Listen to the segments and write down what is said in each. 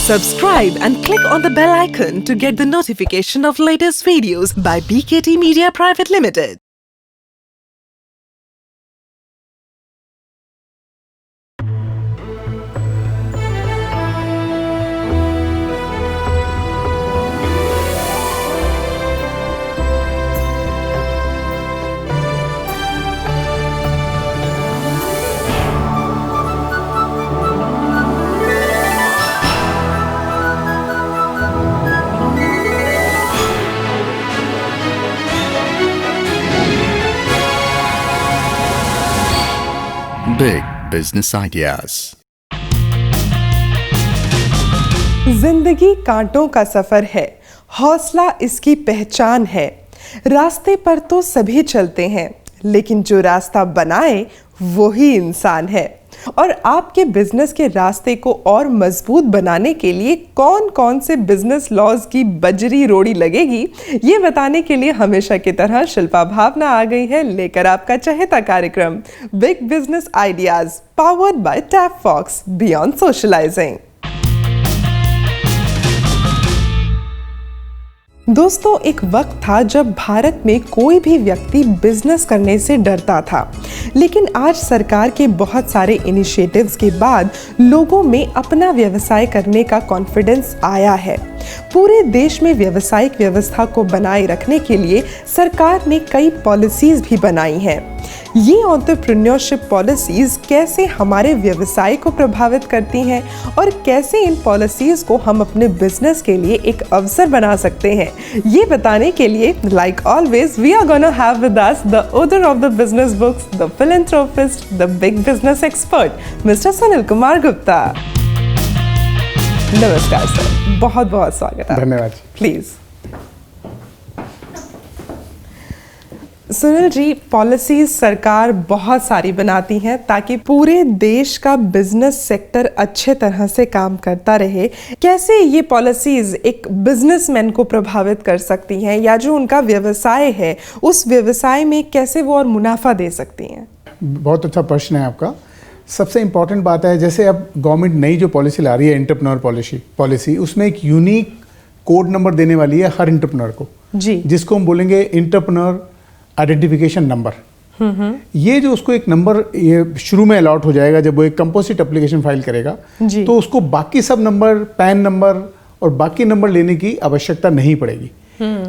Subscribe and click on the bell icon to get the notification of latest videos by BKT Media Private Limited. Big Business Ideas. जिंदगी कांटों का सफर है, हौसला इसकी पहचान है। रास्ते पर तो सभी चलते हैं, लेकिन जो रास्ता बनाए वो ही इंसान है। और आपके बिजनेस के रास्ते को और मजबूत बनाने के लिए कौन कौन से बिजनेस लॉज की बजरी रोड़ी लगेगी, ये बताने के लिए हमेशा की तरह शिल्पा भावना आ गई है लेकर आपका चहेता कार्यक्रम big business ideas powered by tap fox beyond socialising. दोस्तों, एक वक्त था जब भारत में कोई भी व्यक्ति बिजनेस करने से डरता था, लेकिन आज सरकार के बहुत सारे इनिशिएटिव्स के बाद लोगों में अपना व्यवसाय करने का कॉन्फिडेंस आया है। पूरे देश में व्यावसायिक व्यवस्था को बनाए रखने के लिए सरकार ने कई पॉलिसीज भी बनाई हैं। ये एंटरप्रेन्योरशिप पॉलिसीज कैसे हमारे व्यवसाय को प्रभावित करती हैं और कैसे इन पॉलिसीज को हम अपने बिजनेस के लिए एक अवसर बना सकते हैं, ये बताने के लिए like always we are gonna have with us the author of the business books, the philanthropist, the big business expert mister Sunil Kumar Gupta. नमस्कार सर, बहुत बहुत स्वागत है। धन्यवाद। प्लीज सुनील जी, पॉलिसीज सरकार बहुत सारी बनाती हैं ताकि पूरे देश का बिजनेस सेक्टर अच्छे तरह से काम करता रहे। कैसे ये पॉलिसीज एक बिजनेसमैन को प्रभावित कर सकती हैं, या जो उनका व्यवसाय है उस व्यवसाय में कैसे वो और मुनाफा दे सकती हैं? बहुत अच्छा प्रश्न है आपका। सबसे इम्पॉर्टेंट बात है, जैसे अब गवर्नमेंट नई जो पॉलिसी ला रही है एंटरप्रेन्योर पॉलिसी, उसमें एक यूनिक कोड नंबर देने वाली है हर एंटरप्रेन्योर को, जी, जिसको हम बोलेंगे एंटरप्रेन्योर आइडेंटिफिकेशन नंबर। ये जो उसको एक नंबर ये शुरू में अलॉट हो जाएगा जब वो एक कंपोजिट एप्लीकेशन फाइल करेगा, तो उसको बाकी सब नंबर, पैन नंबर और बाकी नंबर लेने की आवश्यकता नहीं पड़ेगी।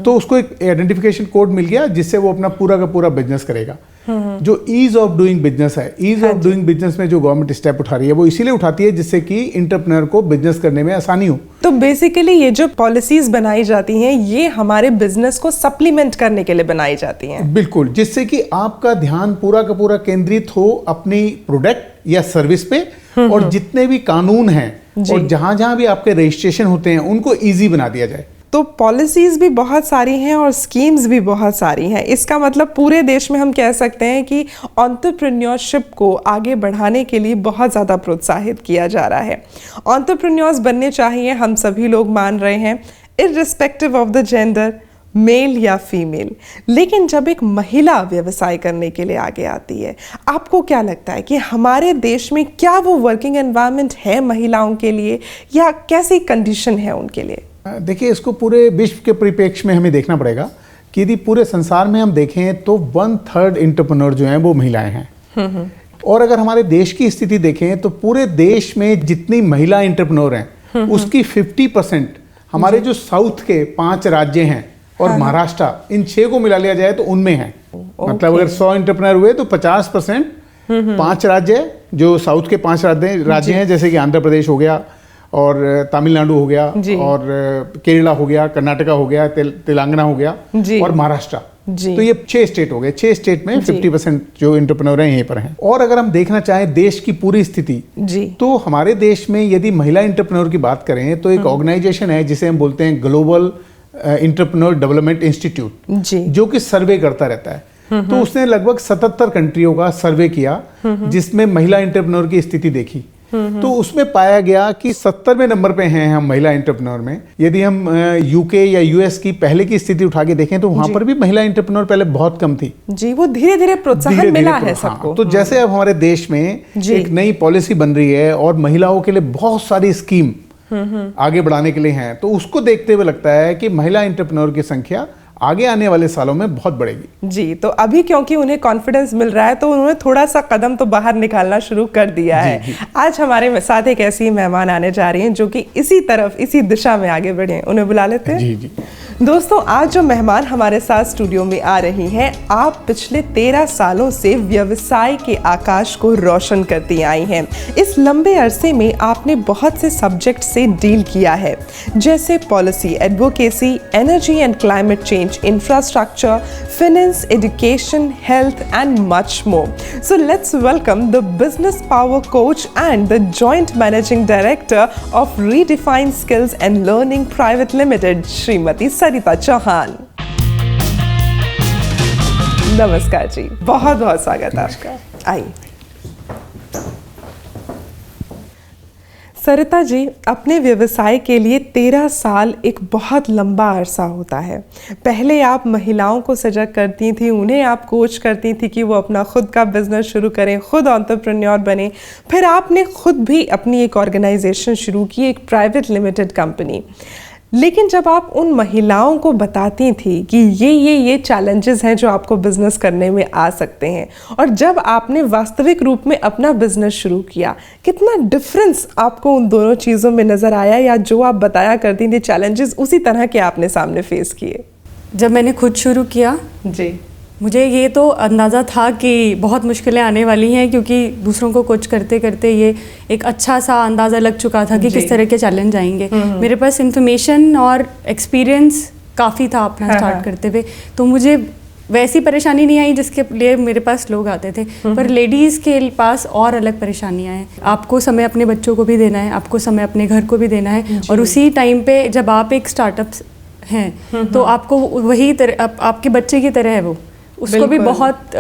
तो उसको एक आइडेंटिफिकेशन कोड मिल गया जिससे वो अपना पूरा का पूरा बिजनेस करेगा। जो ईज ऑफ डूइंग बिजनेस है, ईज ऑफ डूइंग बिजनेस में जो गवर्नमेंट स्टेप उठा रही है वो इसीलिए उठाती है जिससे कि एंटरप्रेन्योर को बिजनेस करने में आसानी हो। तो बेसिकली ये जो पॉलिसीज बनाई जाती हैं ये हमारे बिजनेस को सप्लीमेंट करने के लिए बनाई जाती हैं। बिल्कुल, जिससे कि आपका ध्यान पूरा का पूरा केंद्रित हो अपनी प्रोडक्ट या सर्विस पे, और जितने भी कानून हैं और जहां जहां भी आपके रजिस्ट्रेशन होते हैं उनको ईजी बना दिया जाए। तो पॉलिसीज भी बहुत सारी हैं और स्कीम्स भी बहुत सारी हैं। इसका मतलब पूरे देश में हम कह सकते हैं कि एंटरप्रेन्योरशिप को आगे बढ़ाने के लिए बहुत ज़्यादा प्रोत्साहित किया जा रहा है। एंटरप्रेन्योर्स बनने चाहिए, हम सभी लोग मान रहे हैं, irrespective of the gender, male या फीमेल। लेकिन जब एक महिला व्यवसाय करने के लिए आगे आती है, आपको क्या लगता है कि हमारे देश में क्या वो वर्किंग एनवायरनमेंट है महिलाओं के लिए, या कैसी कंडीशन है उनके लिए? देखिए, इसको पूरे विश्व के परिप्रेक्ष्य में हमें देखना पड़ेगा कि यदि पूरे संसार में हम देखें तो 1/3 एंटरप्रेन्योर जो हैं वो महिलाएं हैं। और अगर हमारे देश की स्थिति देखें तो पूरे देश में जितनी महिला एंटरप्रेन्योर हैं उसकी 50% हमारे जो साउथ के 5 राज्य हैं और महाराष्ट्र, इन 6 को मिला लिया जाए तो उनमें है। मतलब अगर 100 एंटरप्रेन्योर हुए तो 50% 5 राज्य जो साउथ के 5 राज्य हैं, जैसे कि आंध्र प्रदेश हो गया और तमिलनाडु हो गया और केरला हो गया, कर्नाटका हो गया, तेलंगाना हो गया और महाराष्ट्र। तो ये 6 स्टेट हो गए। 6 स्टेट में 50% जो एंटरप्रेन्योर हैं यहीं पर हैं। और अगर हम देखना चाहें देश की पूरी स्थिति, तो हमारे देश में यदि महिला एंटरप्रेन्योर की बात करें तो एक ऑर्गेनाइजेशन है जिसे हम बोलते हैं ग्लोबल एंटरप्रेन्योर डेवलपमेंट इंस्टीट्यूट, जो कि सर्वे करता रहता है। तो उसने लगभग 77 कंट्रियों का सर्वे किया जिसमें महिला एंटरप्रेन्योर की स्थिति देखी। तो उसमें पाया गया कि 70वें नंबर पे हैं हम महिला एंटरप्रेन्योर में। यदि हम यूके या यूएस की पहले की स्थिति उठा के देखें तो वहां पर भी महिला एंटरप्रेन्योर पहले बहुत कम थी। जी, वो धीरे धीरे प्रोत्साहन मिला है सबको। तो जैसे अब हमारे देश में एक नई पॉलिसी बन रही है और महिलाओं के लिए बहुत सारी स्कीम आगे बढ़ाने के लिए हैं, तो उसको देखते हुए लगता है कि महिला एंटरप्रेन्योर की संख्या आगे आने वाले सालों में बहुत बढ़ेगी। जी, तो अभी क्योंकि उन्हें कॉन्फिडेंस मिल रहा है तो उन्होंने थोड़ा सा कदम तो बाहर निकालना शुरू कर दिया है। आज हमारे साथ एक ऐसी मेहमान आने जा रही हैं जो कि इसी तरफ, इसी दिशा में आगे बढ़े हैं। उन्हें बुला लेते हैं। जी जी। दोस्तों, आज जो मेहमान हमारे साथ स्टूडियो में आ रही हैं, आप पिछले 13 सालों से व्यवसाय के आकाश को रोशन करती आई हैं। इस लंबे अरसे में आपने बहुत से सब्जेक्ट से डील किया है, जैसे policy advocacy, energy and climate change, infrastructure, finance, education, health, and much more. So let's welcome the business power coach and the joint managing director of Redefine Skills and Learning Private Limited, Shrimati Sarita Chauhan. नमस्कार जी, बहुत बहुत स्वागत है आपका। आइए सरिता जी, अपने व्यवसाय के लिए 13 साल एक बहुत लंबा अरसा होता है। पहले आप महिलाओं को सजग करती थी, उन्हें आप कोच करती थी कि वो अपना खुद का बिजनेस शुरू करें, खुद एंटरप्रेन्योर बने। फिर आपने खुद भी अपनी एक ऑर्गेनाइजेशन शुरू की, एक प्राइवेट लिमिटेड कंपनी। लेकिन जब आप उन महिलाओं को बताती थी कि ये चैलेंजेस हैं जो आपको बिजनेस करने में आ सकते हैं, और जब आपने वास्तविक रूप में अपना बिजनेस शुरू किया, कितना डिफरेंस आपको उन दोनों चीज़ों में नज़र आया, या जो आप बताया करती थी चैलेंजेस उसी तरह के आपने सामने फेस किए? जब मैंने खुद शुरू किया जी, मुझे ये तो अंदाज़ा था कि बहुत मुश्किलें आने वाली हैं, क्योंकि दूसरों को कोच करते करते ये एक अच्छा सा अंदाज़ा लग चुका था कि किस तरह के चैलेंज आएंगे। मेरे पास इन्फॉर्मेशन और एक्सपीरियंस काफ़ी था अपना स्टार्ट करते हुए, तो मुझे वैसी परेशानी नहीं आई जिसके लिए मेरे पास लोग आते थे। पर लेडीज़ के पास और अलग परेशानियां हैं। आपको समय अपने बच्चों को भी देना है, आपको समय अपने घर को भी देना है, और उसी टाइम पे जब आप एक स्टार्टअप हैं तो आपको वही आपके बच्चे की तरह है, वो उसको भी बहुत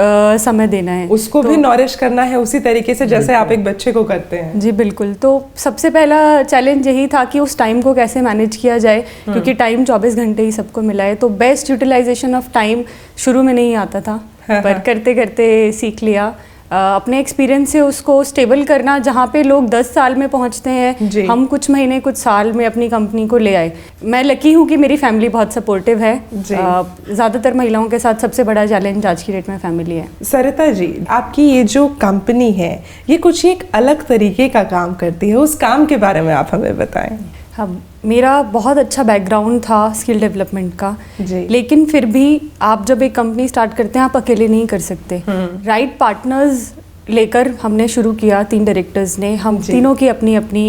समय देना है, उसको भी नॉरिश करना है उसी तरीके से जैसे आप एक बच्चे को करते हैं। जी बिल्कुल। तो सबसे पहला चैलेंज यही था कि उस टाइम को कैसे मैनेज किया जाए, क्योंकि टाइम 24 घंटे ही सबको मिला है। तो बेस्ट यूटिलाइजेशन ऑफ टाइम शुरू में नहीं आता था, पर करते करते सीख लिया। अपने एक्सपीरियंस से उसको स्टेबल करना, जहाँ पे लोग 10 साल में पहुँचते हैं, हम कुछ महीने कुछ साल में अपनी कंपनी को ले आए। मैं लकी हूँ कि मेरी फैमिली बहुत सपोर्टिव है। ज़्यादातर महिलाओं के साथ सबसे बड़ा चैलेंज आज की डेट में फैमिली है। सरिता जी, आपकी ये जो कंपनी है, ये कुछ एक अलग तरीके का काम करती है, उस काम के बारे में आप हमें बताएं। हाँ, मेरा बहुत अच्छा बैकग्राउंड था स्किल डेवलपमेंट का, लेकिन फिर भी आप जब एक कंपनी स्टार्ट करते हैं, आप अकेले नहीं कर सकते। राइट पार्टनर्स लेकर हमने शुरू किया, 3 डायरेक्टर्स ने। हम तीनों की अपनी अपनी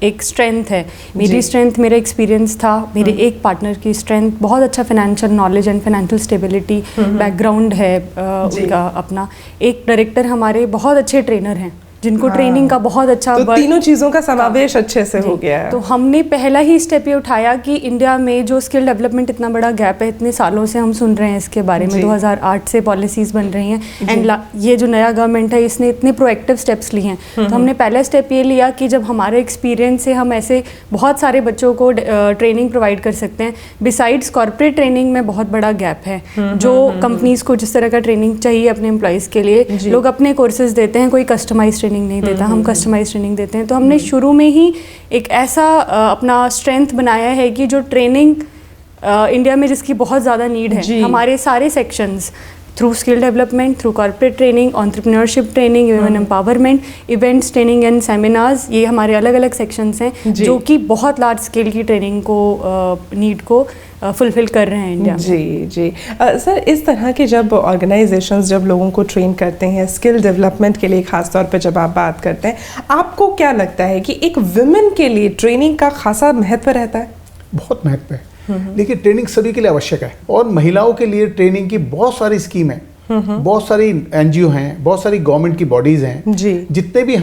एक स्ट्रेंथ है। मेरी स्ट्रेंथ मेरा एक्सपीरियंस था, मेरे एक पार्टनर की स्ट्रेंथ बहुत अच्छा financial knowledge and financial stability background है उनका अपना। एक डायरेक्टर हमारे बहुत अच्छे ट्रेनर हैं, जिनको ट्रेनिंग का बहुत अच्छा, तो तीनों चीज़ों का समावेश अच्छे से हो गया है। तो हमने पहला ही स्टेप ये उठाया कि इंडिया में जो स्किल डेवलपमेंट इतना बड़ा गैप है, इतने सालों से हम सुन रहे हैं इसके बारे में, 2008 से पॉलिसीज़ बन रही हैं, एंड ये जो नया गवर्नमेंट है इसने इतने प्रोएक्टिव स्टेप्स लिए हैं। तो हमने पहला स्टेप ये लिया कि जब हमारे एक्सपीरियंस से हम ऐसे बहुत सारे बच्चों को ट्रेनिंग प्रोवाइड कर सकते हैं। बिसाइड्स कॉर्पोरेट ट्रेनिंग में बहुत बड़ा गैप है, जो कंपनीज़ को जिस तरह का ट्रेनिंग चाहिए अपने एम्प्लॉयज़ के लिए, लोग अपने कोर्सेज देते हैं, कोई कस्टमाइज ट्रेनिंग नहीं देता, हम कस्टमाइज ट्रेनिंग देते हैं। तो हमने शुरू में ही एक ऐसा अपना स्ट्रेंथ बनाया है कि जो ट्रेनिंग इंडिया में जिसकी बहुत ज़्यादा नीड है, हमारे सारे sections through skill development, through corporate training, entrepreneurship training, women empowerment, events training and seminars, ये हमारे अलग अलग सेक्शंस हैं जो कि बहुत लार्ज स्केल की ट्रेनिंग को नीड को फुलफिल कर रहे हैं इंडिया में। जी। सर, इस तरह के जब ऑर्गेनाइजेशंस जब लोगों को ट्रेन करते हैं स्किल डेवलपमेंट के लिए, खास तौर पे जब आप बात करते हैं, आपको क्या लगता है कि एक वुमेन के लिए ट्रेनिंग का खासा महत्व रहता है? बहुत महत्व है। देखिए, ट्रेनिंग सभी के लिए आवश्यक है, और महिलाओं के लिए ट्रेनिंग की बहुत सारी स्कीम है, बहुत सारी एनजीओ हैं, बहुत सारी गवर्नमेंट की बॉडीज हैं, जितने भी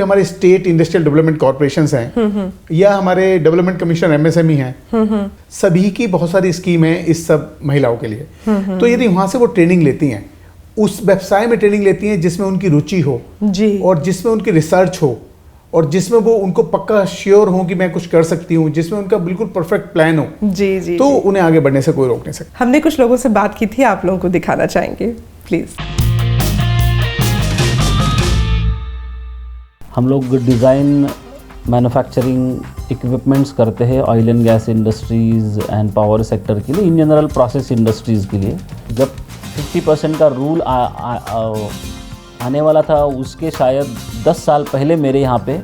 हमारे स्टेट इंडस्ट्रियल डेवलपमेंट कॉर्पोरेशंस हैं, या हमारे डेवलपमेंट कमीशन एमएसएमई हैं, सभी की बहुत सारी स्कीम है इस सब महिलाओं के लिए। तो यदि वहां से वो ट्रेनिंग लेती हैं, उस व्यवसाय में ट्रेनिंग लेती हैं जिसमें उनकी रुचि हो, और जिसमें उनकी रिसर्च हो, और जिसमें वो उनको पक्का श्योर हो कि मैं कुछ कर सकती हूँ, जिसमें उनका बिल्कुल परफेक्ट प्लान हो, तो उन्हें आगे बढ़ने से कोई रोक नहीं सकता। हमने कुछ लोगों से बात की थी, आप लोगों को दिखाना चाहेंगे प्लीज? हम लोग डिज़ाइन मैन्युफैक्चरिंग इक्विपमेंट्स करते हैं oil and gas industries and power sector के लिए, इन जनरल प्रोसेस इंडस्ट्रीज़ के लिए। जब 50% का रूल आने वाला था, उसके शायद 10 साल पहले मेरे यहाँ पे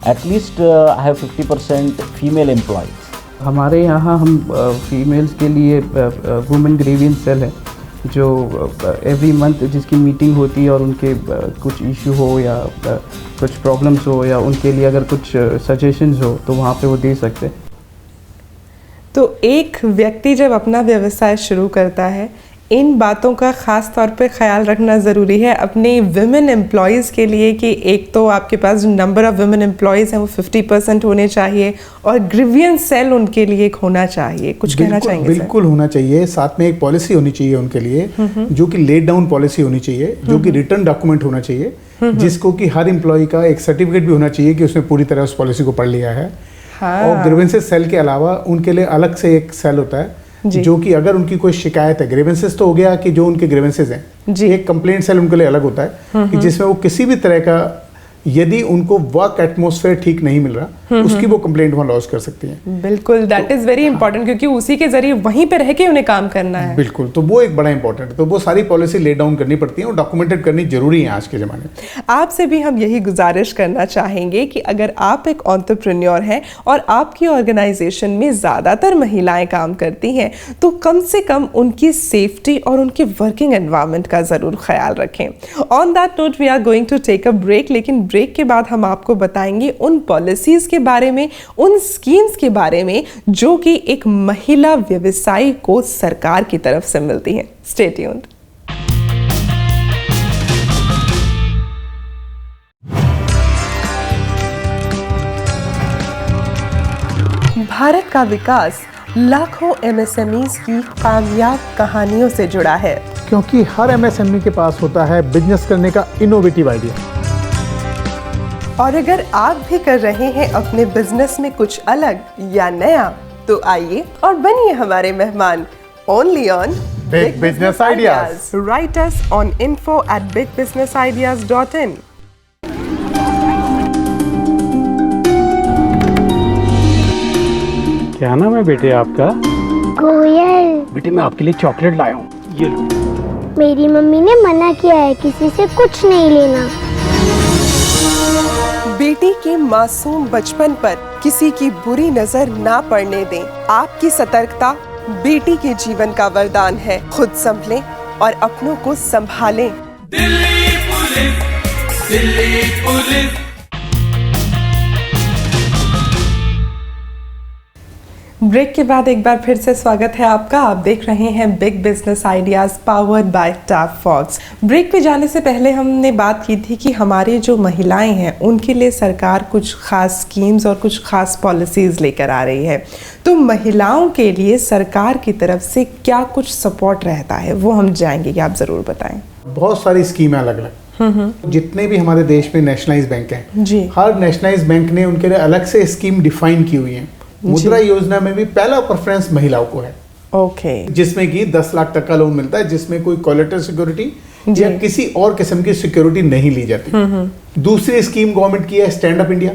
at least I have 50% female employees. हमारे यहाँ हम फीमेल्स के लिए वुमेन ग्रीवियंस सेल है, जो एवरी मंथ जिसकी मीटिंग होती है और उनके कुछ इशू हो या कुछ प्रॉब्लम्स हो या उनके लिए अगर कुछ सजेशंस हो तो वहाँ पे वो दे सकते हैं। तो एक व्यक्ति जब अपना व्यवसाय शुरू करता है, इन बातों का ख़ास तौर पे ख्याल रखना ज़रूरी है अपने वुमेन एम्प्लॉयज़ के लिए कि एक तो आपके पास जो नंबर ऑफ़ वुमेन एम्प्लॉयज़ हैं वो 50% होने चाहिए और ग्रीवियंस सेल उनके लिए एक होना चाहिए। कुछ कहना चाहेंगे? बिल्कुल होना चाहिए। साथ में एक पॉलिसी होनी चाहिए उनके लिए, जो कि लेड डाउन पॉलिसी होनी चाहिए, जो कि रिटर्न डॉक्यूमेंट होना चाहिए, जिसको कि हर एम्प्लॉय का एक सर्टिफिकेट भी होना चाहिए कि उसने पूरी तरह उस पॉलिसी को पढ़ लिया है। और ग्रीवेंसेस सेल के अलावा उनके लिए अलग से एक सेल होता है, जो कि अगर उनकी कोई शिकायत है, ग्रीवेंसेस तो हो गया कि जो उनके ग्रीवेंसेस हैं, एक कंप्लेंट सेल उनके लिए अलग होता है कि जिसमें वो किसी भी तरह का, यदि उनको वर्क एटमॉस्फेयर ठीक नहीं मिल रहा, उसकी वो कंप्लेंट वहाँ लॉन्च कर सकती हैं। बिल्कुल, दैट इज़ वेरी इंपॉर्टेंट, क्योंकि उसी के जरिए वहीं पे रह के उन्हें काम करना है। बिल्कुल, तो वो एक बड़ा इंपॉर्टेंट है। तो वो सारी पॉलिसी ले डाउन करनी पड़ती है और डॉक्यूमेंटेड करनी जरूरी है आज के ज़माने में। आपसे भी हम यही गुजारिश करना चाहेंगे कि अगर आप एक एंटरप्रेन्योर हैं और आपकी ऑर्गेनाइजेशन में ज़्यादातर महिलाएं काम करती हैं, तो कम से कम उनकी सेफ्टी और उनके वर्किंग एनवायरनमेंट का ज़रूर ख्याल रखें। On that note we are going to take a break, लेकिन ब्रेक के बाद हम आपको बताएंगे उन पॉलिसीज़ के बारे में, उन स्कीम्स के बारे में जो कि एक महिला व्यवसायी को सरकार की तरफ से मिलती हैं। Stay tuned. भारत का विकास लाखों एमएसएमईज की कामयाब कहानियों से जुड़ा है, क्योंकि हर एमएसएमई के पास होता है बिजनेस करने का इनोवेटिव आइडिया। और अगर आप भी कर रहे हैं अपने बिजनेस में कुछ अलग या नया, तो आइए और बनिए हमारे मेहमान। Only on Big Business Ideas. Write us on info@bigbusinessideas.in। क्या नाम है बेटे आपका? कोयल। बेटे मैं आपके लिए चॉकलेट लाया हूँ, ये लो। मेरी मम्मी ने मना किया है किसी से कुछ नहीं लेना। बेटी के मासूम बचपन पर किसी की बुरी नजर ना पड़ने दें। आपकी सतर्कता बेटी के जीवन का वरदान है। खुद संभलें और अपनों को संभालें। Delhi police, Delhi police. Break के बाद एक बार फिर से स्वागत है आपका। आप देख रहे हैं big business ideas powered by tab fox. Break पे जाने से पहले हमने बात की थी कि हमारी जो महिलाएं हैं उनके लिए सरकार कुछ खास स्कीम्स और कुछ खास पॉलिसीज़ लेकर आ रही है। तो महिलाओं के लिए सरकार की तरफ से क्या कुछ सपोर्ट रहता है, वो हम जाएंगे कि आप ज़रूर बताएं। बहुत सारी स्कीमें अलग अलग, जितने भी हमारे देश में नेशनलाइज बैंक हैं, जी, हर नेशनलाइज बैंक ने उनके लिए अलग से स्कीम डिफाइन की हुई है। मुद्रा योजना में भी पहला प्रेफरेंस महिलाओं को है, ओके, जिसमें कि 10 लाख तक का लोन मिलता है, जिसमें कोई कोलेटरल सिक्योरिटी या किसी और किस्म की सिक्योरिटी नहीं ली जाती। दूसरी स्कीम गवर्नमेंट की है स्टैंड अप इंडिया,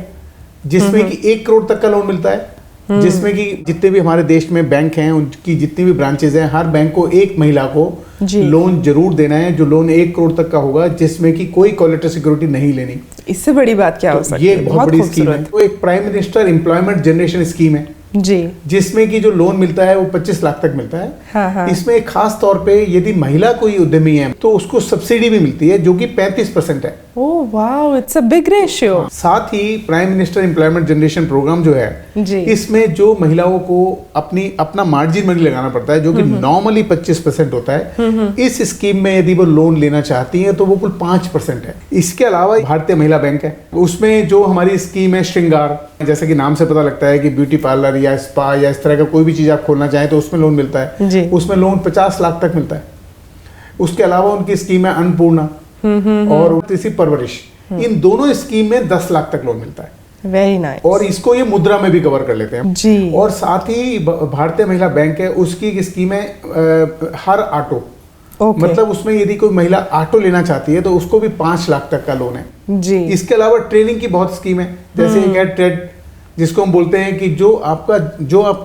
जिसमें कि 1 करोड़ तक का लोन मिलता है, जिसमें कि जितने भी हमारे देश में बैंक हैं, उनकी जितनी भी ब्रांचेज हैं, हर बैंक को एक महिला को लोन जरूर देना है, जो लोन 1 करोड़ तक का होगा, जिसमें कि कोई कोलेटरल सिक्योरिटी नहीं लेनी। इससे बड़ी बात क्या हो सकती है? ये बहुत बड़ी स्कीम है। तो एक prime minister employment generation scheme है, जी, जिसमें कि जो लोन मिलता है वो 25 लाख तक मिलता है। हाँ। इसमें खास तौर पे यदि महिला कोई उद्यमी है तो उसको सब्सिडी भी मिलती है, जो कि 35% है। Oh wow, it's a big ratio. साथ ही prime minister employment generation programme जो है, जी, इसमें जो महिलाओं को अपना मार्जिन मनी लगाना पड़ता है, जो कि नॉर्मली 25% होता है, इस स्कीम में यदि वो लोन लेना चाहती है तो वो कुल 5% है। इसके अलावा भारतीय महिला बैंक है, उसमें जो हमारी स्कीम है श्रृंगार, जैसे कि नाम से पता लगता है कि ब्यूटी पार्लर या स्पा या इस तरह का कोई भी चीज आप खोलना चाहें तो उसमें लोन मिलता है, जी, उसमें लोन 50 लाख तक मिलता है। उसके अलावा उनकी स्कीम है अन्नपूर्णा और तीसरी परवरिश, इन दोनों स्कीम में 10 लाख तक लोन मिलता है। Very nice. और इसको ये मुद्रा में भी कवर कर लेते हैं, जी। और साथ ही भारतीय महिला बैंक है, उसकी एक स्कीम है हर ऑटो, मतलब उसमें यदि कोई महिला ऑटो लेना चाहती है तो उसको भी 5 लाख तक का लोन है, जी। इसके अलावा ट्रेनिंग की बहुत स्कीम है, जैसे एक है ट्रेड जिसको हम बोलते हैं कि जो आप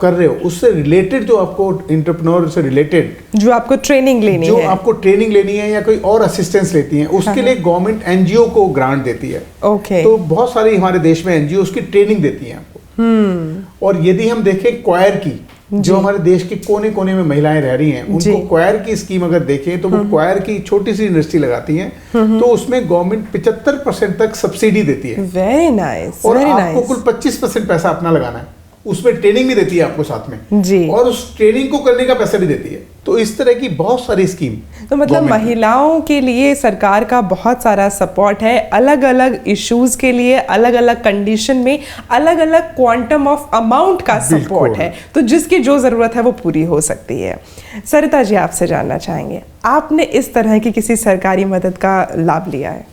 कर रहे हो उससे रिलेटेड, जो आपको एंटरप्रेन्योर से रिलेटेड जो आपको ट्रेनिंग लेनी है, जो आपको ट्रेनिंग लेनी है या कोई और असिस्टेंस लेती है, उसके लिए गवर्नमेंट एनजीओ को ग्रांट देती है। ओके। तो बहुत सारी हमारे देश में एनजीओ उसकी ट्रेनिंग देती है आपको। और यदि हम देखें क्वायर की, जो हमारे देश के कोने कोने में महिलाएं रह रही हैं, उनको क्वायर की स्कीम अगर देखें तो वो क्वायर की छोटी सी इंडस्ट्री लगाती हैं, तो उसमें गवर्नमेंट 75% तक सब्सिडी देती है। Very nice. और आपको कुल 25% पैसा अपना लगाना है, उसमें ट्रेनिंग भी देती है आपको साथ में जी, और उस ट्रेनिंग को करने का पैसा भी देती है। तो इस तरह की बहुत सारी स्कीम, तो मतलब महिलाओं के लिए सरकार का बहुत सारा सपोर्ट है, अलग अलग इश्यूज के लिए अलग अलग कंडीशन में अलग अलग क्वांटम ऑफ अमाउंट का सपोर्ट है, तो जिसकी जो ज़रूरत है वो पूरी हो सकती है। सरिता जी, आपसे जानना चाहेंगे, आपने इस तरह की किसी सरकारी मदद का लाभ लिया है?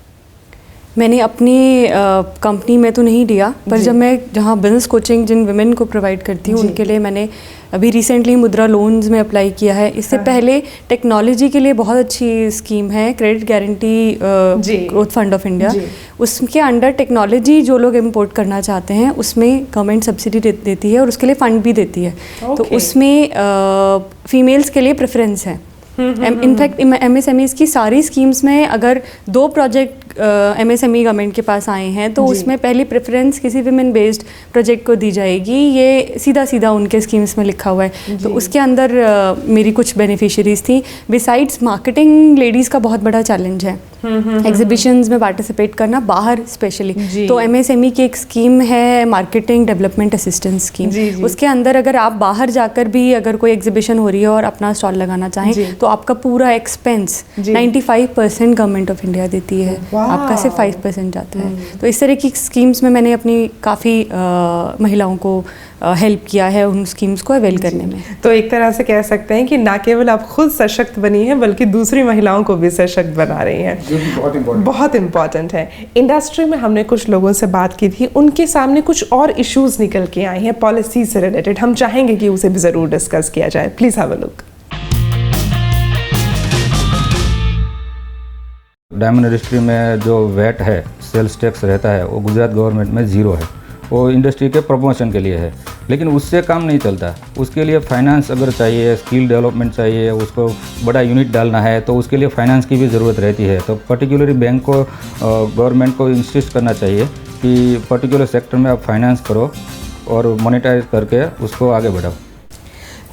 मैंने अपनी कंपनी में तो नहीं लिया, पर जब मैं जहाँ बिजनेस कोचिंग जिन वुमेन को प्रोवाइड करती हूँ उनके लिए मैंने अभी रिसेंटली मुद्रा लोन्स में अप्लाई किया है। इससे पहले टेक्नोलॉजी के लिए बहुत अच्छी स्कीम है, credit guarantee growth fund of India. उसके अंडर टेक्नोलॉजी जो लोग इम्पोर्ट करना चाहते हैं उसमें गवर्नमेंट सब्सिडी देती है और उसके लिए फ़ंड भी देती है। तो उसमें फीमेल्स के लिए प्रेफरेंस है। इनफैक्ट MSMEs की सारी स्कीम्स में अगर 2 प्रोजेक्ट MSME गवर्नमेंट के पास आए हैं तो उसमें पहली प्रेफरेंस किसी विमेन बेस्ड प्रोजेक्ट को दी जाएगी। ये सीधा उनके स्कीम्स में लिखा हुआ है। तो उसके अंदर मेरी कुछ बेनिफिशरीज थी। बिसाइड्स मार्केटिंग लेडीज़ का बहुत बड़ा चैलेंज है, एग्जीबिशंस में पार्टिसिपेट करना बाहर स्पेशली। तो MSME की एक स्कीम है मार्केटिंग डेवलपमेंट असिस्टेंस स्कीम। उसके अंदर अगर आप बाहर जाकर भी अगर कोई एग्जीबिशन हो रही है और अपना स्टॉल लगाना चाहें तो आपका पूरा एक्सपेंस 95% गवर्नमेंट ऑफ इंडिया देती है, आपका सिर्फ 5% जाता है। तो इस तरह की स्कीम्स में मैंने अपनी काफ़ी महिलाओं को हेल्प किया है उन स्कीम्स को अवेल करने में। तो एक तरह से कह सकते हैं कि ना केवल आप खुद सशक्त बनी हैं बल्कि दूसरी महिलाओं को भी सशक्त बना रही हैं, जो कि बहुत इम्पॉर्टेंट है। इंडस्ट्री में हमने कुछ लोगों से बात की थी, उनके सामने कुछ और इश्यूज निकल के आए हैं पॉलिसी से रिलेटेड, हम चाहेंगे कि उसे भी ज़रूर डिस्कस किया जाए। Please have a look. Diamond industry में जो वैट है, सेल्स टैक्स रहता है, वो गुजरात गवर्नमेंट में 0 है। वो इंडस्ट्री के प्रमोशन के लिए है, लेकिन उससे काम नहीं चलता। उसके लिए फाइनेंस अगर चाहिए, स्किल डेवलपमेंट चाहिए, उसको बड़ा यूनिट डालना है तो उसके लिए फाइनेंस की भी ज़रूरत रहती है। तो पर्टिकुलरली बैंक को, गवर्नमेंट को इंसिस्ट करना चाहिए कि पर्टिकुलर सेक्टर में आप फाइनेंस करो और मोनेटाइज करके उसको आगे बढ़ाओ।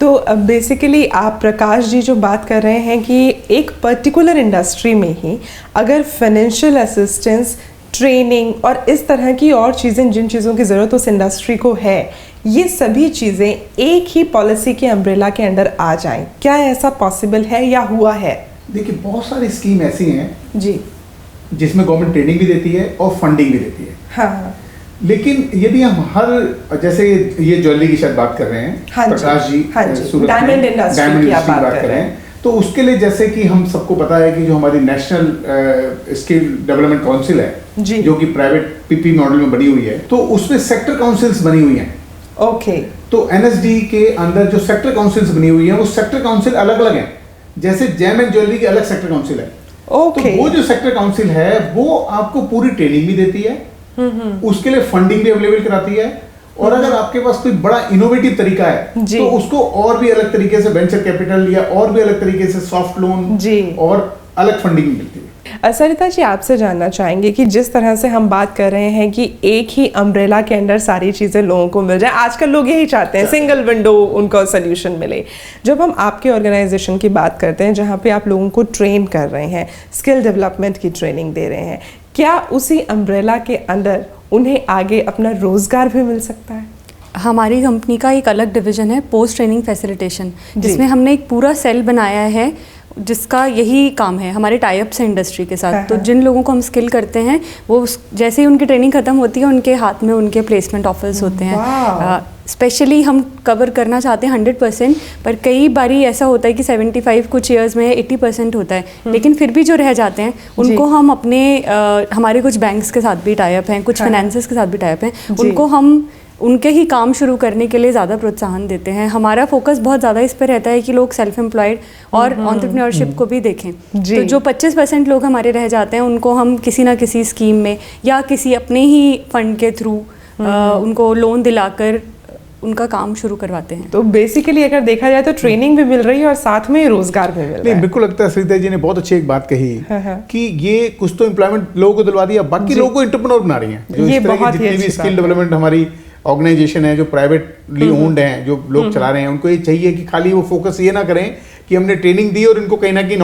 तो बेसिकली आप प्रकाश जी जो बात कर रहे हैं कि एक पर्टिकुलर इंडस्ट्री में ही अगर फाइनेंशियल असिस्टेंस, ट्रेनिंग और इस तरह की और चीज़ें, जिन चीज़ों की ज़रूरत उस इंडस्ट्री को है, ये सभी चीज़ें एक ही पॉलिसी के अम्ब्रेला के अंडर आ जाएं, क्या ऐसा पॉसिबल है या हुआ है? देखिए, बहुत सारी स्कीम ऐसी हैं जी जिसमें गवर्नमेंट ट्रेनिंग भी देती है और फंडिंग भी देती है। हाँ, लेकिन यदि हम जैसे ये ज्वेलरी की शायद बात कर रहे हैं, प्रकाश जी, डायमंड इंडस्ट्री की आप बात कर रहे हैं, तो उसके लिए जैसे कि हम सबको पता है कि जो हमारी नेशनल स्किल डेवलपमेंट काउंसिल है, जो कि प्राइवेट पीपी मॉडल में बनी हुई है, तो उसमें सेक्टर काउंसिल्स बनी हुई हैं। ओके। तो NSD के अंदर जो सेक्टर काउंसिल्स बनी हुई हैं, वो सेक्टर काउंसिल अलग अलग हैं। जैसे जेम एंड ज्वेलरी की अलग सेक्टर काउंसिल है। ओके। तो वो जो सेक्टर काउंसिल है वो आपको पूरी ट्रेनिंग भी देती है, उसके लिए फंडिंग भी अवेलेबल कराती है, और अगर आपके पास कोई बड़ा इनोवेटिव तरीका है तो उसको और भी अलग तरीके से वेंचर कैपिटल या और भी अलग तरीके से सॉफ्ट लोन और अलग फंडिंग मिलती है। सरिता जी, आपसे जानना चाहेंगे कि जिस तरह से हम बात कर रहे हैं कि एक ही अम्ब्रेला के अंडर सारी चीज़ें लोगों को मिल जाए, आजकल लोग यही चाहते हैं, सिंगल विंडो उनको सोल्यूशन मिले। जब हम आपके ऑर्गेनाइजेशन की बात करते हैं जहाँ पे आप लोगों को ट्रेन कर रहे हैं, स्किल डेवलपमेंट की ट्रेनिंग दे रहे हैं, क्या उसी अम्ब्रेला के अंदर उन्हें आगे अपना रोजगार भी मिल सकता है? हमारी कंपनी का एक अलग डिवीजन है पोस्ट ट्रेनिंग फैसिलिटेशन, जिसमें हमने एक पूरा सेल बनाया है जिसका यही काम है। हमारे टाइप्स हैं इंडस्ट्री के साथ, तो जिन लोगों को हम स्किल करते हैं वो जैसे ही उनकी ट्रेनिंग ख़त्म होती है उनके हाथ में उनके प्लेसमेंट ऑफर्स होते हैं। स्पेशली हम कवर करना चाहते हैं 100%, पर कई बारी ऐसा होता है कि 75 कुछ ईयर्स में 80% होता है, लेकिन फिर भी जो रह जाते हैं उनको हम अपने हमारे कुछ बैंक्स के साथ भी टाइप हैं, कुछ फाइनेंसेस के साथ भी टाइप हैं, उनको हम उनके ही काम शुरू करने के लिए ज़्यादा प्रोत्साहन देते हैं। हमारा फोकस बहुत ज़्यादा इस पर रहता है कि लोग सेल्फ एम्प्लॉयड और एंटरप्रेन्योरशिप को भी देखें। तो जो 25% लोग हमारे रह जाते हैं उनको हम किसी ना किसी स्कीम में या किसी अपने ही फंड के थ्रू उनको लोन दिलाकर उनका काम शुरू करवाते हैं। तो बेसिकली अगर देखा जाए तो ट्रेनिंग भी मिल रही है और साथ में रोजगार भी मिल रहा है। नहीं, बिल्कुल लगता है सरिता जी ने बहुत अच्छी एक बात कही कि ये कुछ तो एम्प्लॉयमेंट लोगों को दिलवा दिया, बाकी लोगों को एंटरप्रेन्योर बना रही हैं। जो ये इस तरह बहुत की ही जितनी भी अच्छी स्किल बात है। डेवलपमेंट हमारी ऑर्गेनाइजेशन है, जो प्राइवेटली ओन्ड हैं, जो लोग चला रहे हैं, उनको ये चाहिए कि खाली वो फोकस ये ना करें कि हमने ट्रेनिंग दी और इनको कहीं ना कहीं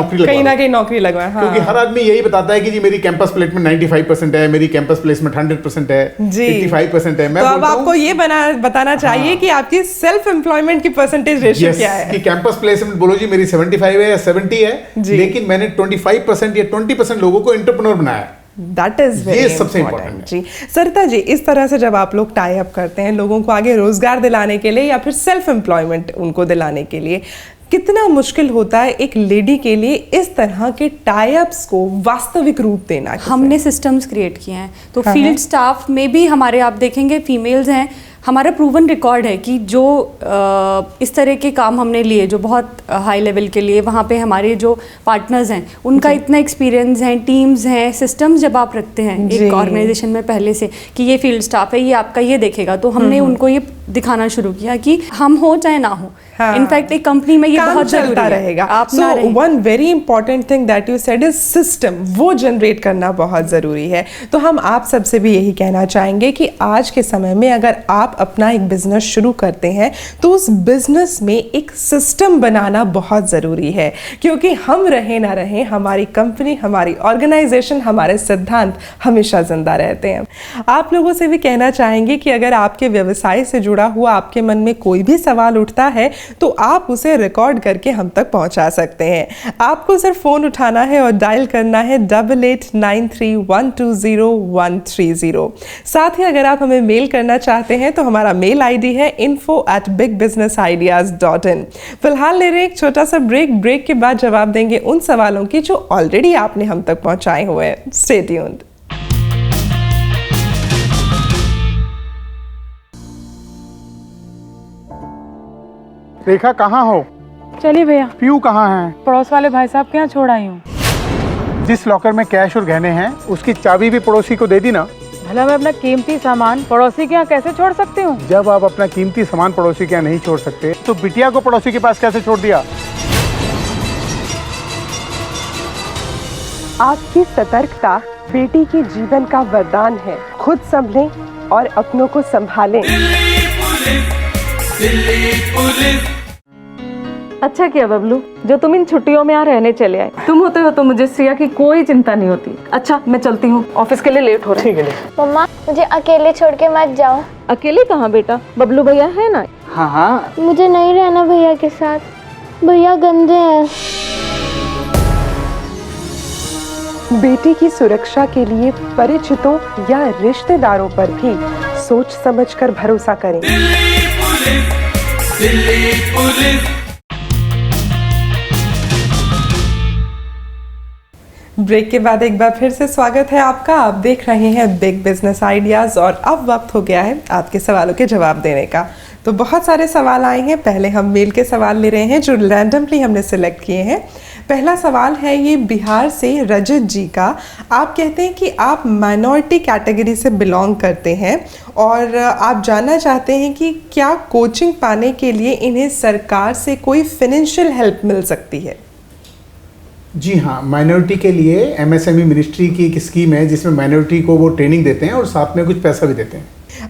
नौकरी लगवाएं। हाँ। क्योंकि हर आदमी यही बताता है कि जी मेरी कैंपस प्लेसमेंट 95% है, मेरी कैंपस प्लेसमेंट 100% है, 85% है। मैं तो अब आपको ये बताना चाहिए कि आपकी सेल्फ एम्प्लॉयमेंट की परसेंटेज रेशियो क्या है। कि कैंपस प्लेसमेंट बोलो जी मेरी 75 है या 70 है, लेकिन मैंने 25% या 20% लोगों को एंटरप्रेन्योर बनाया। दैट इज वेरी सबसे इम्पोर्टेंट जी। सरिता जी, इस तरह से जब आप लोग टाई अप करते हैं लोगों को आगे रोजगार दिलाने के लिए या फिर सेल्फ एम्प्लॉयमेंट उनको दिलाने के लिए, कितना मुश्किल होता है एक लेडी के लिए इस तरह के टाई अप्स को वास्तविक रूप देना? हमने सिस्टम्स क्रिएट किए हैं, तो फील्ड स्टाफ में भी हमारे आप देखेंगे फीमेल्स हैं। हमारा प्रूवन रिकॉर्ड है कि जो इस तरह के काम हमने लिए जो बहुत हाई लेवल के लिए, वहाँ पे हमारे जो पार्टनर्स हैं उनका इतना एक्सपीरियंस है, टीम्स हैं, सिस्टम्स जब आप रखते हैं एक ऑर्गेनाइजेशन में पहले से कि ये फील्ड स्टाफ है, ये आपका ये देखेगा, तो हमने उनको ये दिखाना शुरू किया कि हम हो चाहे ना हो, इनफैक्ट एक कंपनी में ये बहुत चलता रहेगा। So one very important thing that you said is system, वो जनरेट करना बहुत ज़रूरी है। तो हम आप सबसे भी यही कहना चाहेंगे कि आज के समय में अगर आप अपना एक बिजनेस शुरू करते हैं तो उस बिजनेस में एक सिस्टम बनाना बहुत ज़रूरी है, क्योंकि हम रहे ना रहे, हमारी कंपनी, हमारी ऑर्गेनाइजेशन, हमारे सिद्धांत हमेशा जिंदा रहते हैं। आप लोगों से भी कहना चाहेंगे कि अगर आपके व्यवसाय से जुड़ा हुआ आपके मन में कोई भी सवाल उठता है तो आप उसे रिकॉर्ड करके हम तक पहुंचा सकते हैं। आपको सिर्फ फ़ोन उठाना है और डायल करना है 8893120130। साथ ही अगर आप हमें मेल करना चाहते हैं तो हमारा मेल आईडी है info@bigbusinessideas.in। फिलहाल ले रहे एक छोटा सा ब्रेक के बाद जवाब देंगे उन सवालों की जो ऑलरेडी आपने हम तक पहुंचाए हुए हैं। Stay tuned. रेखा कहाँ हो? चलिए भैया। पीयू कहाँ है? पड़ोस वाले भाई साहब के यहाँ छोड़ आई हूँ। जिस लॉकर में कैश और गहने हैं उसकी चाबी भी पड़ोसी को दे दी ना। भला मैं अपना कीमती सामान पड़ोसी के यहाँ कैसे छोड़ सकती हूँ? जब आप अपना कीमती सामान पड़ोसी के यहाँ नहीं छोड़ सकते तो बिटिया को पड़ोसी के पास कैसे छोड़ दिया? आपकी सतर्कता बेटी के जीवन का वरदान है। खुद संभलें और अपनों को संभालें। दिल्ली पुलिस। अच्छा किया बबलू जो तुम इन छुट्टियों में यहाँ रहने चले आए। तुम होते हो तो मुझे श्रेया की कोई चिंता नहीं होती। अच्छा मैं चलती हूँ, ऑफिस के लिए लेट हो रहा है। मम्मा मुझे अकेले छोड़ के मत जाओ। अकेले कहाँ बेटा, बबलू भैया है ना। हाँ हाँ मुझे नहीं रहना भैया के साथ, भैया गंदे हैं। बेटी की सुरक्षा के लिए परिचितों या रिश्तेदारों पर भी सोच समझकर भरोसा करें। दिल्ली पुलिस। ब्रेक के बाद एक बार फिर से स्वागत है आपका। आप देख रहे हैं बिग बिजनेस आइडियाज और अब वक्त हो गया है आपके सवालों के जवाब देने का। तो बहुत सारे सवाल आए हैं। पहले हम मेल के सवाल ले रहे हैं जो रैंडमली हमने सिलेक्ट किए हैं। पहला सवाल है ये बिहार से रजत जी का। आप कहते हैं कि आप माइनॉरिटी कैटेगरी से बिलोंग करते हैं और आप जानना चाहते हैं कि क्या कोचिंग पाने के लिए इन्हें सरकार से कोई फाइनेंशियल हेल्प मिल सकती है? जी हाँ, माइनॉरिटी के लिए एमएसएमई मिनिस्ट्री की एक स्कीम है जिसमें माइनॉरिटी को वो ट्रेनिंग देते हैं और साथ में कुछ पैसा भी देते हैं।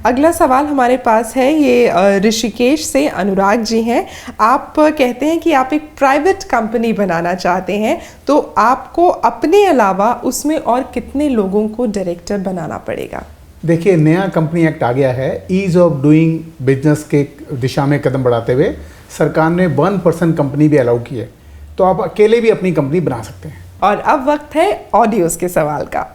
अगला सवाल हमारे पास है ये ऋषिकेश से अनुराग जी हैं। आप कहते हैं कि आप एक प्राइवेट कंपनी बनाना चाहते हैं, तो आपको अपने अलावा उसमें और कितने लोगों को डायरेक्टर बनाना पड़ेगा? देखिए, नया कंपनी एक्ट आ गया है। ईज ऑफ डूइंग बिजनेस के दिशा में कदम बढ़ाते हुए सरकार ने 1% कंपनी भी अलाउ की है, तो आप अकेले भी अपनी कंपनी बना सकते हैं। और अब वक्त है ऑडियोज के सवाल का।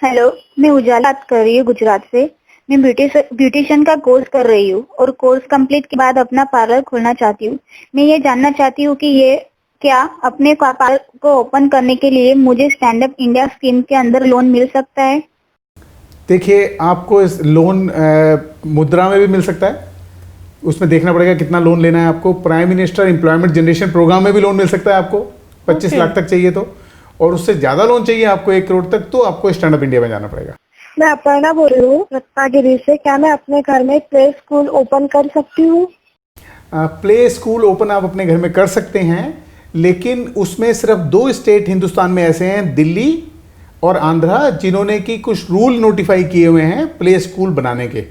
हेलो, मैं उजाला बात कर रही हूँ गुजरात से। मैं ब्यूटिशियन का कोर्स कर रही हूँ और कोर्स कंप्लीट के बाद अपना पार्लर खोलना चाहती हूँ। मैं ये जानना चाहती हूँ कि ये क्या अपने पार्लर को ओपन करने के लिए मुझे स्टैंड अप इंडिया स्कीम के अंदर लोन मिल सकता है? देखिए, आपको इस लोन मुद्रा में भी मिल सकता है। उसमें देखना पड़ेगा कितना लोन लेना है आपको। Prime minister employment generation programme में भी लोन मिल सकता है आपको, 25 लाख तक चाहिए तो। और उससे ज़्यादा लोन चाहिए आपको 1 करोड़ तक, तो आपको स्टैंड अप इंडिया में जाना पड़ेगा। मैं अपर्णा बोल रही हूँ रत्नागिरी से। क्या मैं अपने घर में प्ले स्कूल ओपन कर सकती हूँ? प्ले स्कूल ओपन आप अपने घर में कर सकते हैं, लेकिन उसमें सिर्फ 2 स्टेट हिंदुस्तान में ऐसे हैं, दिल्ली और आंध्रा, जिन्होंने की कुछ रूल नोटिफाई किए हुए हैं प्ले स्कूल बनाने के।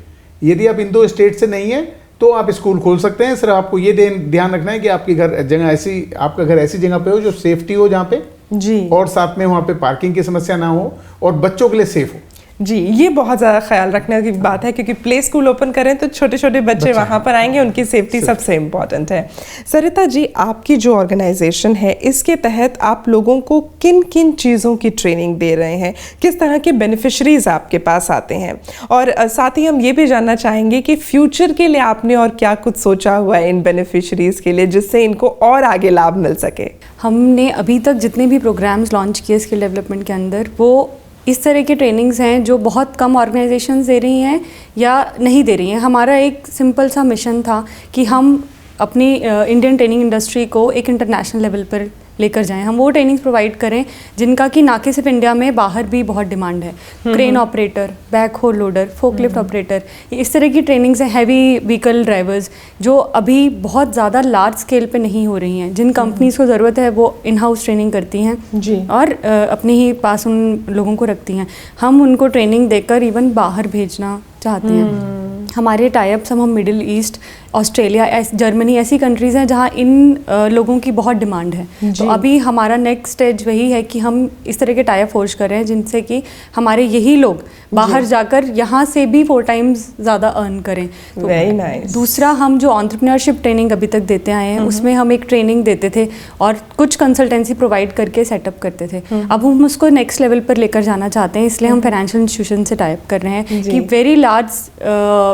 यदि आप इन 2 स्टेट से नहीं है तो आप स्कूल खोल सकते हैं। सिर्फ आपको ये ध्यान रखना है कि आपकी आपका घर ऐसी जगह पे हो जो सेफ्टी हो जहाँ पे जी, और साथ में वहाँ पे पार्किंग की समस्या ना हो और बच्चों के लिए सेफ हो। जी, ये बहुत ज़्यादा ख्याल रखने की बात है, क्योंकि प्ले स्कूल ओपन करें तो छोटे छोटे बच्चे वहाँ पर आएंगे, उनकी सेफ्टी सबसे इम्पॉर्टेंट है। सरिता जी, आपकी जो ऑर्गेनाइजेशन है, इसके तहत आप लोगों को किन किन चीज़ों की ट्रेनिंग दे रहे हैं? किस तरह के बेनिफिशरीज आपके पास आते हैं? और साथ ही हम ये भी जानना चाहेंगे कि फ्यूचर के लिए आपने और क्या कुछ सोचा हुआ है इन बेनिफिशरीज के लिए, जिससे इनको और आगे लाभ मिल सके? हमने अभी तक जितने भी प्रोग्राम्स लॉन्च किए स्किल डेवलपमेंट के अंदर, वो इस तरह के ट्रेनिंग्स हैं जो बहुत कम ऑर्गेनाइजेशंस दे रही हैं या नहीं दे रही हैं। हमारा एक सिंपल सा मिशन था कि हम अपनी इंडियन ट्रेनिंग इंडस्ट्री को एक इंटरनेशनल लेवल पर लेकर जाएं। हम वो ट्रेनिंग्स प्रोवाइड करें जिनका कि ना कि सिर्फ इंडिया में, बाहर भी बहुत डिमांड है। Crane operator, backhoe loader, forklift operator, इस तरह की ट्रेनिंग्स हैं। हैवी व्हीकल ड्राइवर्स जो अभी बहुत ज़्यादा लार्ज स्केल पे नहीं हो रही हैं, जिन कंपनीज़ को ज़रूरत है वो इन हाउस ट्रेनिंग करती हैं जी, और अपने ही पास उन लोगों को रखती हैं। हम उनको ट्रेनिंग देकर इवन बाहर भेजना चाहते हैं। हमारे टाइप्स हम मिडिल ईस्ट, ऑस्ट्रेलिया, जर्मनी ऐसी कंट्रीज़ हैं जहाँ इन लोगों की बहुत डिमांड है। तो अभी हमारा नेक्स्ट स्टेज वही है कि हम इस तरह के टाइप फोर्ज कर रहे हैं जिनसे कि हमारे यही लोग बाहर जाकर यहाँ से भी 4 टाइम्स ज़्यादा अर्न करें। तो वेरी नाइस। दूसरा, हम जो एंटरप्रेन्योरशिप ट्रेनिंग अभी तक देते आए हैं, उसमें हम एक ट्रेनिंग देते थे और कुछ कंसल्टेंसी प्रोवाइड करके सेटअप करते थे। अब हम उसको नेक्स्ट लेवल पर लेकर जाना चाहते हैं, इसलिए हम फाइनेंशियल इंस्टीट्यूशन से टाइप कर रहे हैं कि वेरी लार्ज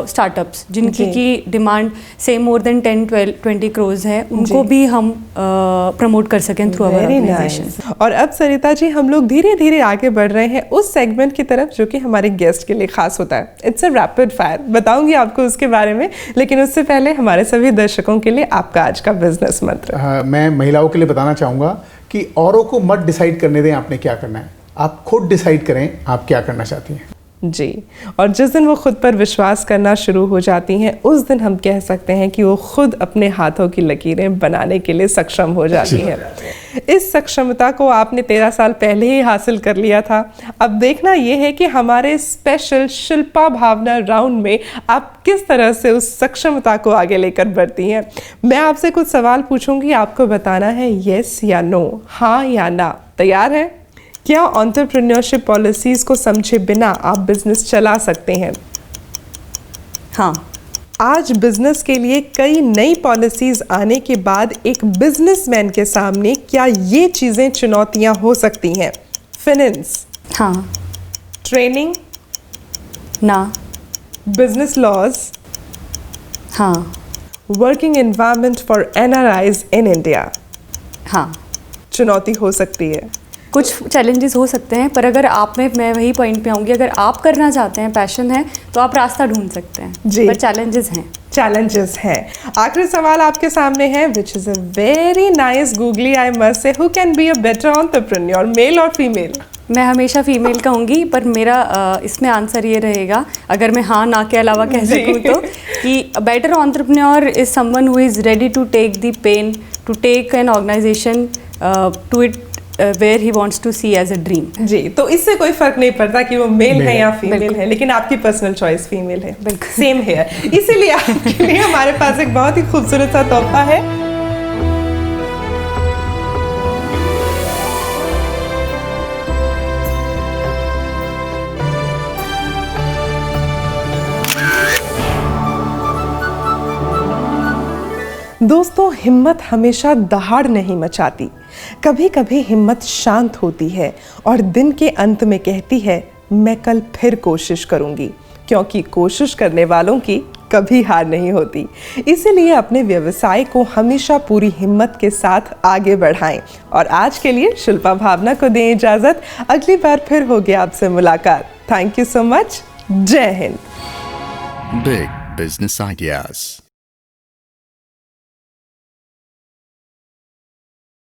स्टार्टअप्स जिनकी की डिमांड से मोर देन 10-20 करोड़ है, उनको भी हम प्रमोट कर सकें थ्रू आवर ऑर्गेनाइजेशन। और अब सरिता जी, हम लोग धीरे धीरे आगे बढ़ रहे हैं उस सेगमेंट की तरफ जो कि हमारे गेस्ट के लिए खास होता है। इट्स अ रैपिड फायर, बताऊंगी आपको उसके बारे में, लेकिन उससे पहले हमारे सभी दर्शकों के लिए आपका आज का बिजनेस मंत्र। मैं महिलाओं के लिए बताना चाहूँगा कि औरों को मत डिसाइड करने दें आपने क्या करना है, आप खुद डिसाइड करें आप क्या करना चाहती हैं। जी, और जिस दिन वो खुद पर विश्वास करना शुरू हो जाती हैं, उस दिन हम कह सकते हैं कि वो खुद अपने हाथों की लकीरें बनाने के लिए सक्षम हो जाती हैं। इस सक्षमता को आपने 13 साल पहले ही हासिल कर लिया था। अब देखना ये है कि हमारे स्पेशल शिल्पा भावना राउंड में आप किस तरह से उस सक्षमता को आगे लेकर बढ़ती हैं। मैं आपसे कुछ सवाल पूछूंगी, आपको बताना है येस या नो, हाँ या ना। तैयार है? क्या एंटरप्रेन्योरशिप पॉलिसीज को समझे बिना आप बिजनेस चला सकते हैं? हाँ। आज बिजनेस के लिए कई नई पॉलिसीज आने के बाद एक बिजनेसमैन के सामने क्या ये चीजें चुनौतियां हो सकती हैं? फाइनेंस? हाँ। ट्रेनिंग? ना। Business laws? हाँ। Working environment for NRIs in India? हाँ। चुनौती हो सकती है। कुछ चैलेंजेस हो सकते हैं, पर अगर आप में, मैं वही पॉइंट पे आऊँगी, अगर आप करना चाहते हैं, पैशन है, तो आप रास्ता ढूंढ सकते हैं जी, पर चैलेंजेस हैं। चैलेंजेस हैं। आखिरी सवाल आपके सामने है, which is a very nice googly, I must say, who can be a better entrepreneur, male और फीमेल? मैं हमेशा फीमेल कहूँगी, पर मेरा इसमें आंसर ये रहेगा, अगर मैं हाँ ना के अलावा कह सकूँ तो, कि better entrepreneur is someone who is ready to take the pain, to take an organisation to it where he wants to see as a dream। जी, तो इससे कोई फर्क नहीं पड़ता कि वो मेल है या फीमेल है, लेकिन आपकी पर्सनल चॉइस फीमेल है। सेम है, इसीलिए आपके लिए हमारे पास एक बहुत ही खूबसूरत सा तोहफा है। दोस्तों, हिम्मत हमेशा दहाड़ नहीं मचाती, कभी कभी हिम्मत शांत होती है और दिन के अंत में कहती है मैं कल फिर कोशिश करूंगी, क्योंकि कोशिश करने वालों की कभी हार नहीं होती। इसीलिए अपने व्यवसाय को हमेशा पूरी हिम्मत के साथ आगे बढ़ाएं। और आज के लिए शिल्पा भावना को दें इजाजत, अगली बार फिर होगी आपसे मुलाकात। Thank you so much. जय हिंद। Big business ideas.